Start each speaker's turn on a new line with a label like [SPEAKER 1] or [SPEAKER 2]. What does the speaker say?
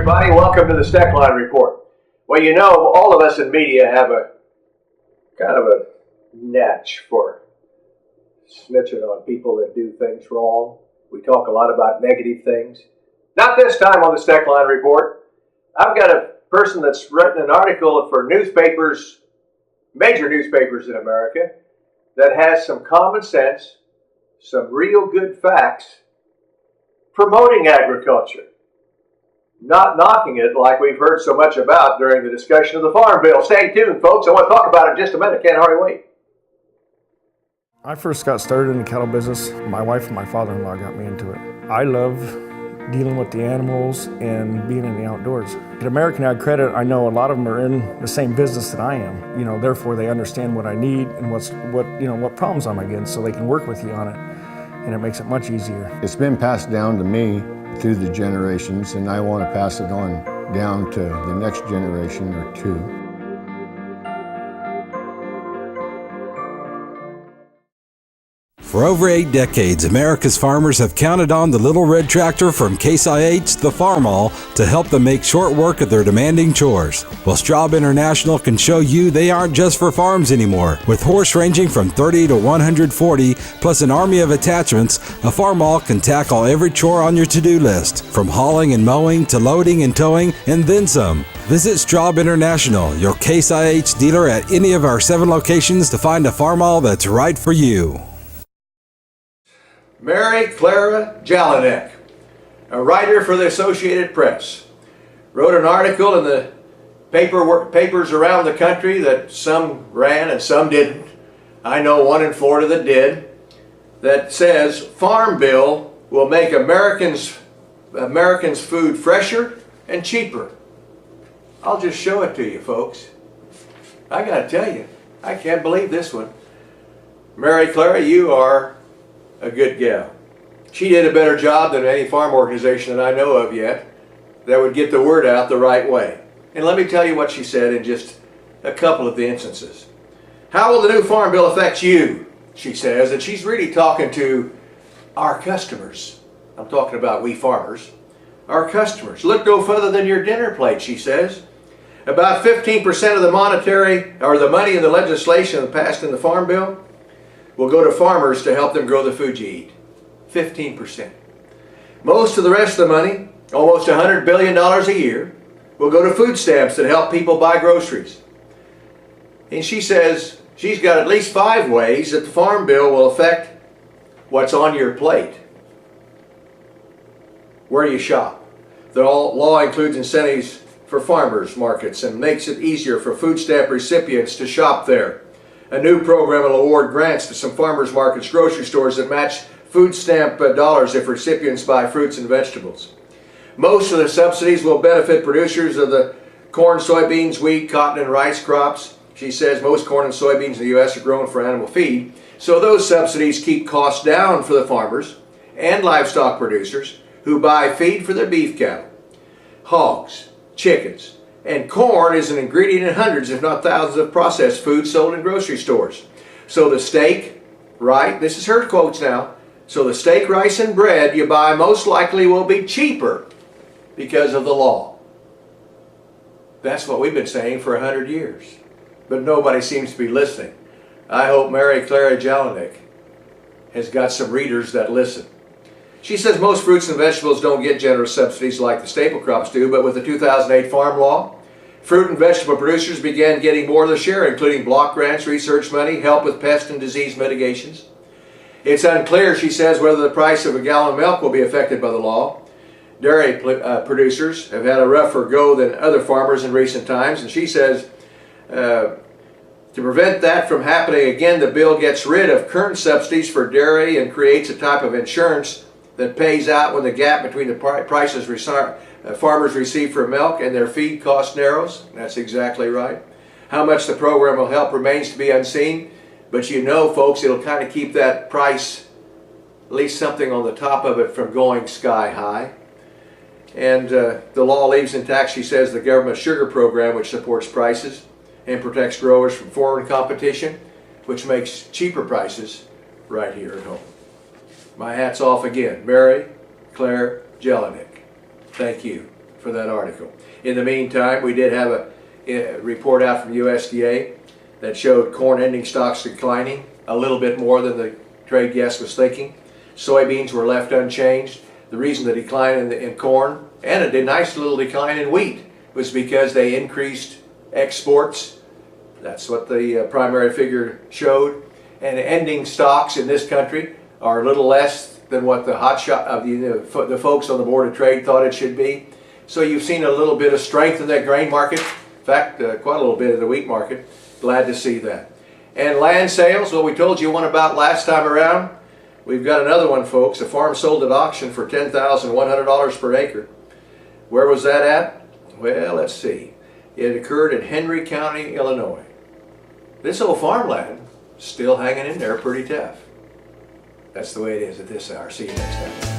[SPEAKER 1] everybody. Welcome to the Steckline Report. Well, you know, all of us in media have a kind of a niche for snitching on people that do things wrong. We talk a lot about negative things. Not this time on the Steckline Report. I've got a person that's written an article for newspapers, major newspapers in America, that has some common sense, some real good facts, promoting agriculture. Not knocking it like we've heard so much about during the discussion of the Farm Bill. Stay tuned, folks. I want to talk about it in just a minute. Can't hardly wait.
[SPEAKER 2] I first got started in the cattle business. My wife and my father-in-law got me into it. I love dealing with the animals and being in the outdoors. At American Ag Credit, I know a lot of them are in the same business that I am. You know, therefore they understand what I need and what problems I'm against, so they can work with you on it, and it makes it much easier.
[SPEAKER 3] It's been passed down to me through the generations, and I want to pass it on down to the next generation or two.
[SPEAKER 4] For over 8 decades, America's farmers have counted on the little red tractor from Case IH, the Farmall, to help them make short work of their demanding chores. Well, Straub International can show you they aren't just for farms anymore. With horse ranging from 30 to 140, plus an army of attachments, a Farmall can tackle every chore on your to-do list, from hauling and mowing to loading and towing, and then some. Visit Straub International, your Case IH dealer at any of our 7 locations to find a Farmall that's right for you.
[SPEAKER 1] Mary Clara Jelinek, a writer for the Associated Press, wrote an article in the papers around the country that some ran and some didn't. I know one in Florida that did, that says Farm Bill will make Americans food fresher and cheaper. I'll just show it to you, folks. I gotta tell you, I can't believe this one. Mary Clara, you are a good gal. She did a better job than any farm organization that I know of yet that would get the word out the right way. And let me tell you what she said in just a couple of the instances. How will the new Farm Bill affect you? She says, and she's really talking to our customers. I'm talking about we farmers. Our customers. Look no further than your dinner plate, she says. About 15% of the money in the legislation passed in the Farm Bill will go to farmers to help them grow the food you eat. 15%. Most of the rest of the money, almost $100 billion a year, will go to food stamps that help people buy groceries. And she says she's got at least 5 ways that the Farm Bill will affect what's on your plate. Where you shop. The law includes incentives for farmers markets and makes it easier for food stamp recipients to shop there. A new program will award grants to some farmers markets, grocery stores that match food stamp dollars if recipients buy fruits and vegetables. Most of the subsidies will benefit producers of the corn, soybeans, wheat, cotton, and rice crops. She says most corn and soybeans in the U.S. are grown for animal feed, so those subsidies keep costs down for the farmers and livestock producers who buy feed for their beef cattle, hogs, chickens, and corn is an ingredient in hundreds, if not thousands, of processed foods sold in grocery stores. So the steak, right, this is her quotes now, so the steak, rice, and bread you buy most likely will be cheaper because of the law. That's what we've been saying for 100 years. But nobody seems to be listening. I hope Mary Clara Jelinek has got some readers that listen. She says most fruits and vegetables don't get generous subsidies like the staple crops do, but with the 2008 Farm Law, fruit and vegetable producers began getting more of the share, including block grants, research money, help with pest and disease mitigations. It's unclear, she says, whether the price of a gallon of milk will be affected by the law. Dairy producers have had a rougher go than other farmers in recent times, and she says to prevent that from happening again, the bill gets rid of current subsidies for dairy and creates a type of insurance that pays out when the gap between the prices farmers receive for milk and their feed cost narrows. That's exactly right. How much the program will help remains to be unseen, but you know, folks, it'll kind of keep that price, at least something on the top of it, from going sky high. And the law leaves intact, she says, the government sugar program, which supports prices and protects growers from foreign competition, which makes cheaper prices right here at home. My hat's off again. Mary Claire Jelinek. Thank you. for that article. In the meantime, we did have a report out from USDA that showed corn ending stocks declining a little bit more than the trade guest was thinking. Soybeans were left unchanged. The reason the decline in corn and a nice little decline in wheat was because they increased exports. That's what the primary figure showed. And ending stocks in this country are a little less than what the hotshot of the folks on the Board of Trade thought it should be. So you've seen a little bit of strength in that grain market. In fact, quite a little bit in the wheat market. Glad to see that. And land sales, well, we told you one about last time around. We've got another one, folks. A farm sold at auction for $10,100 per acre. Where was that at? Well, let's see. It occurred in Henry County, Illinois. This old farmland still hanging in there pretty tough. That's the way it is at this hour. See you next time.